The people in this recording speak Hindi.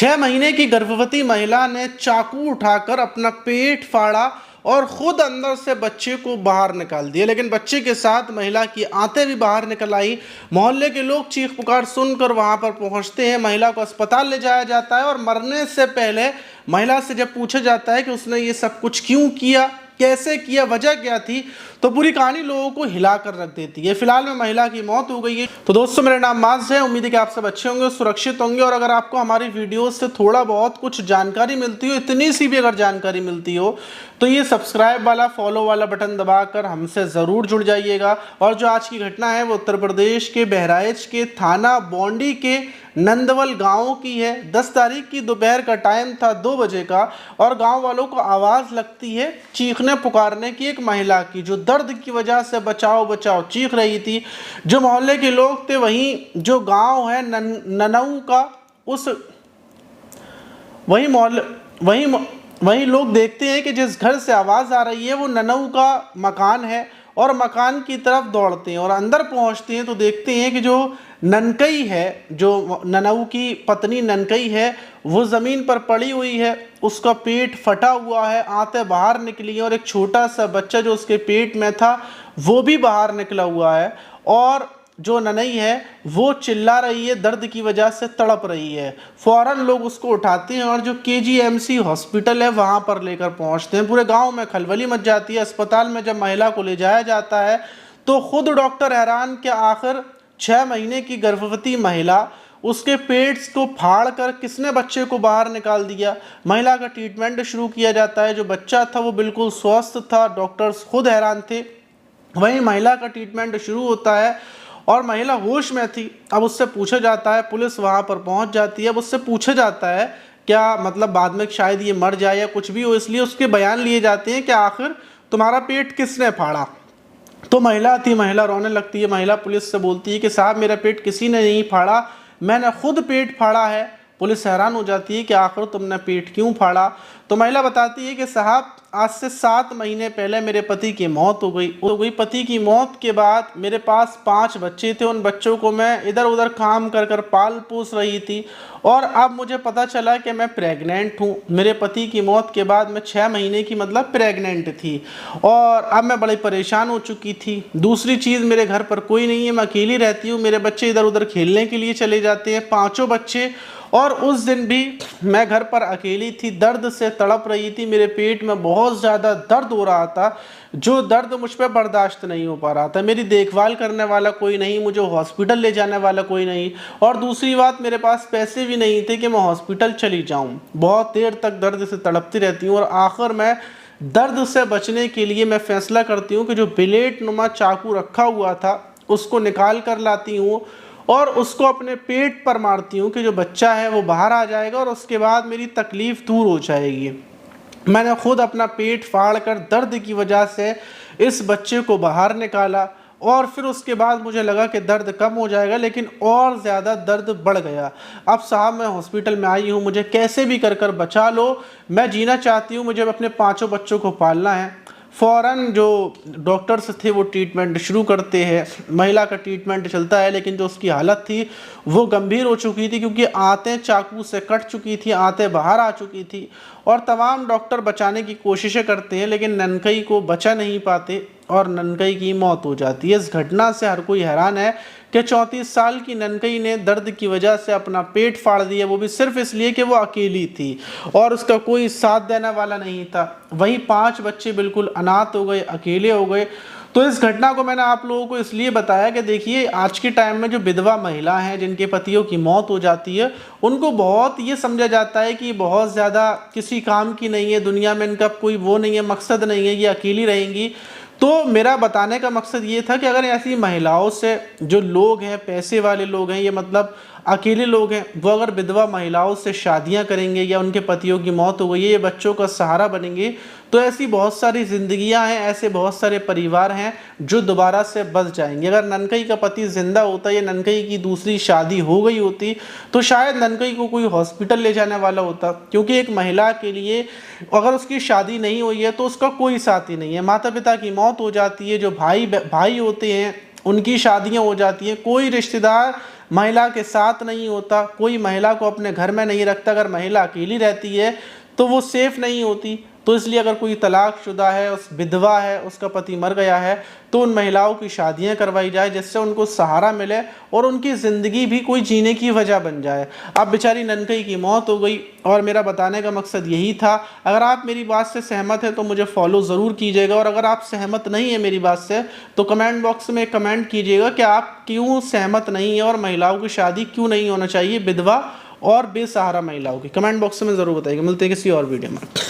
6 महीने की गर्भवती महिला ने चाकू उठाकर अपना पेट फाड़ा और खुद अंदर से बच्चे को बाहर निकाल दिया, लेकिन बच्चे के साथ महिला की आंतें भी बाहर निकल आई। मोहल्ले के लोग चीख पुकार सुनकर वहां पर पहुंचते हैं। महिला को अस्पताल ले जाया जाता है और मरने से पहले महिला से जब पूछा जाता है कि उसने ये सब कुछ क्यों किया, कैसे किया, वजह क्या थी, तो पूरी कहानी लोगों को हिलाकर रख देती है। फिलहाल में महिला की मौत हो गई है। तो दोस्तों, मेरा नाम माज है। उम्मीद है कि आप सब अच्छे होंगे, सुरक्षित होंगे। और अगर आपको हमारी वीडियो से थोड़ा बहुत कुछ जानकारी मिलती हो, इतनी सी भी अगर जानकारी मिलती हो, तो ये सब्सक्राइब वाला, फॉलो वाला बटन दबाकर हमसे ज़रूर जुड़ जाइएगा। और जो आज की घटना है वो उत्तर प्रदेश के बहराइच के थाना बौंडी के नंदवल गांव की है। 10 तारीख की दोपहर का टाइम था, 2 बजे का, और गांव वालों को आवाज़ लगती है चीखने पुकारने की, एक महिला की, जो दर्द की वजह से बचाओ बचाओ चीख रही थी। जो मोहल्ले के लोग थे, वहीं जो गांव है ननऊ का, उस वही मोहल्ले वहीं लोग देखते हैं कि जिस घर से आवाज़ आ रही है वो ननऊ का मकान है, और मकान की तरफ दौड़ते हैं और अंदर पहुंचते हैं तो देखते हैं कि जो ननकई है, जो ननऊ की पत्नी ननकई है, वो ज़मीन पर पड़ी हुई है। उसका पेट फटा हुआ है, आंतें बाहर निकली हैं, और एक छोटा सा बच्चा जो उसके पेट में था वो भी बाहर निकला हुआ है। और जो ननई है वो चिल्ला रही है, दर्द की वजह से तड़प रही है। फौरन लोग उसको उठाते हैं और जो KGMC हॉस्पिटल है वहाँ पर लेकर पहुँचते हैं। पूरे गांव में खलबली मच जाती है। अस्पताल में जब महिला को ले जाया जाता है तो खुद डॉक्टर हैरान कि आखिर 6 महीने की गर्भवती महिला, उसके पेट को फाड़ कर किसने बच्चे को बाहर निकाल दिया। महिला का ट्रीटमेंट शुरू किया जाता है। जो बच्चा था वो बिल्कुल स्वस्थ था, डॉक्टर्स खुद हैरान थे। वहीं महिला का ट्रीटमेंट शुरू होता है और महिला होश में थी। अब उससे पूछा जाता है, पुलिस वहाँ पर पहुँच जाती है। अब उससे पूछा जाता है क्या मतलब बाद में शायद ये मर जाए या कुछ भी हो, इसलिए उसके बयान लिए जाते हैं कि आखिर तुम्हारा पेट किसने फाड़ा। तो महिला थी, महिला रोने लगती है। महिला पुलिस से बोलती है कि साहब, मेरा पेट किसी ने नहीं फाड़ा, मैंने खुद पेट फाड़ा है। पुलिस हैरान हो जाती है कि आखिर तुमने पेट क्यों फाड़ा। तो महिला बताती है कि साहब, आज से 7 महीने पहले मेरे पति की मौत हो गई। पति की मौत के बाद मेरे पास 5 बच्चे थे। उन बच्चों को मैं इधर उधर काम कर कर पाल पोस रही थी, और अब मुझे पता चला कि मैं प्रेग्नेंट हूँ। मेरे पति की मौत के बाद मैं 6 महीने की मतलब प्रेग्नेंट थी, और अब मैं बड़ी परेशान हो चुकी थी। दूसरी चीज़, मेरे घर पर कोई नहीं है, मैं अकेली रहती हूँ। मेरे बच्चे इधर उधर खेलने के लिए चले जाते हैं, 5 बच्चे, और उस दिन भी मैं घर पर अकेली थी, दर्द से तड़प रही थी। मेरे पेट में बहुत ज़्यादा दर्द हो रहा था, जो दर्द मुझ पर बर्दाश्त नहीं हो पा रहा था। मेरी देखभाल करने वाला कोई नहीं, मुझे हॉस्पिटल ले जाने वाला कोई नहीं, और दूसरी बात, मेरे पास पैसे भी नहीं थे कि मैं हॉस्पिटल चली जाऊं। बहुत देर तक दर्द से तड़पती रहती हूँ, और आखिर में दर्द से बचने के लिए मैं फैसला करती हूँ कि जो ब्लेड नुमा चाकू रखा हुआ था उसको निकाल कर लाती हूँ और उसको अपने पेट पर मारती हूँ कि जो बच्चा है वो बाहर आ जाएगा और उसके बाद मेरी तकलीफ़ दूर हो जाएगी। मैंने खुद अपना पेट फाड़ कर दर्द की वजह से इस बच्चे को बाहर निकाला, और फिर उसके बाद मुझे लगा कि दर्द कम हो जाएगा, लेकिन और ज़्यादा दर्द बढ़ गया। अब साहब, मैं हॉस्पिटल में आई हूँ, मुझे कैसे भी कर कर बचा लो, मैं जीना चाहती हूँ, मुझे अपने 5 बच्चों को पालना है। फ़ौरन जो डॉक्टर्स थे वो ट्रीटमेंट शुरू करते हैं। महिला का ट्रीटमेंट चलता है, लेकिन जो उसकी हालत थी वो गंभीर हो चुकी थी, क्योंकि आंतें चाकू से कट चुकी थी, आंतें बाहर आ चुकी थी, और तमाम डॉक्टर बचाने की कोशिशें करते हैं, लेकिन ननकई को बचा नहीं पाते और ननकई की मौत हो जाती है। इस घटना से हर कोई हैरान है कि 34 साल की ननकई ने दर्द की वजह से अपना पेट फाड़ दिया, वो भी सिर्फ इसलिए कि वो अकेली थी और उसका कोई साथ देने वाला नहीं था। वहीं 5 बच्चे बिल्कुल अनाथ हो गए, अकेले हो गए। तो इस घटना को मैंने आप लोगों को इसलिए बताया कि देखिए, आज के टाइम में जो विधवा महिला हैं, जिनके पतियों की मौत हो जाती है, उनको बहुत ये समझा जाता है कि बहुत ज़्यादा किसी काम की नहीं है, दुनिया में इनका कोई वो नहीं है, मकसद नहीं है, ये अकेली रहेंगी। तो मेरा बताने का मकसद ये था कि अगर ऐसी महिलाओं से जो लोग हैं, पैसे वाले लोग हैं, ये मतलब अकेले लोग हैं, वो अगर विधवा महिलाओं से शादियां करेंगे या उनके पतियों की मौत हो गई है, ये बच्चों का सहारा बनेंगे, तो ऐसी बहुत सारी ज़िंदगियां हैं, ऐसे बहुत सारे परिवार हैं जो दोबारा से बच जाएंगे। अगर ननकई का पति ज़िंदा होता या ननकई की दूसरी शादी हो गई होती तो शायद ननकई को कोई हॉस्पिटल ले जाने वाला होता, क्योंकि एक महिला के लिए अगर उसकी शादी नहीं हुई है तो उसका कोई साथी नहीं है। माता पिता की मौत हो जाती है, जो भाई होते हैं उनकी शादियां हो जाती हैं, कोई रिश्तेदार महिला के साथ नहीं होता, कोई महिला को अपने घर में नहीं रखता। अगर महिला अकेली रहती है तो वो सेफ नहीं होती। तो इसलिए अगर कोई तलाकशुदा है, उस विधवा है, उसका पति मर गया है, तो उन महिलाओं की शादियां करवाई जाए जिससे उनको सहारा मिले और उनकी ज़िंदगी भी कोई जीने की वजह बन जाए। अब बेचारी ननकई की मौत हो गई और मेरा बताने का मकसद यही था। अगर आप मेरी बात से सहमत है तो मुझे फॉलो ज़रूर कीजिएगा, और अगर आप सहमत नहीं है मेरी बात से तो कमेंट बॉक्स में कमेंट कीजिएगा कि आप क्यों सहमत नहीं है और महिलाओं की शादी क्यों नहीं होना चाहिए, विधवा और बेसहारा महिलाओं की। कमेंट बॉक्स में ज़रूर बताइएगा। मिलते हैं किसी और वीडियो में।